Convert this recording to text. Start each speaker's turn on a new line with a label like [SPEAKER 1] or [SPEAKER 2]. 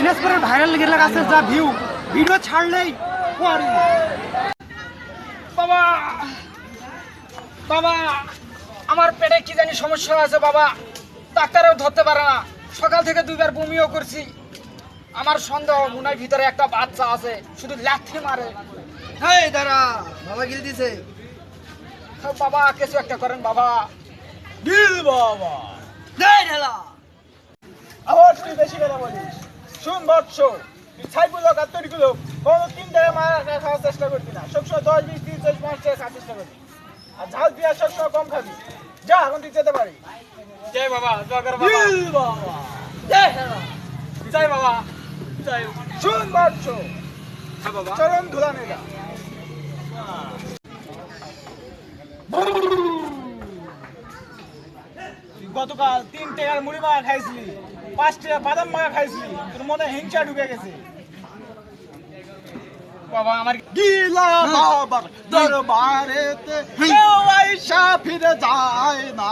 [SPEAKER 1] দিনাজপুরের ভাইরাল গেলে আছে যা ভিউ, ভিডিও ছাড়লেই পড়ে। বাবা বাবা আমার পেটে কি জানি সমস্যা আছে বাবা, ডাক্তারও ধরতে পারে না। সকাল থেকে দুইবার বমিও করছি। আমার সন্দেহ মুনার ভিতরে একটা বাচ্চা আছে, শুধু লাথি মারে।
[SPEAKER 2] এই দাঁড়া, বাবা গিল দিছে।
[SPEAKER 1] বাবা কিছু একটা করেন বাবা। গিল বাবা
[SPEAKER 2] দেই ঢেলা।
[SPEAKER 1] আবার তুই বেশি কথা বলিস। শুন বৎস, তুই ছাইগুলো কাত্তরিগুলো কোনো 3 টাকা মারা খাওয়ার চেষ্টা করবি না। সবসময় 10, 20, 30, 40, 50 টাকা খাওয়ার চেষ্টা করবি। আর ঝাল পেঁয়াজ সবসময় কম খাবি। যা এখন তুই যেতে পারি। জয় বাবা, জয় বাবা। গিল বাবা
[SPEAKER 2] দেই ঢেলা।
[SPEAKER 1] জয় বাবা জয়। শুন বৎস, হ্যাঁ বাবা, চরণ ধুলা নেগা। গতকাল 3 টাকার মুড়ি মাখা খাইছিলি, 5 টাকা বাদাম মাখা খাইছিলি, তোর মনে হিংসা ঢুকে গেছে। বাবা আমার গিলা বাবার দরবারেতে কেউ আইসা ফিরে যায় না।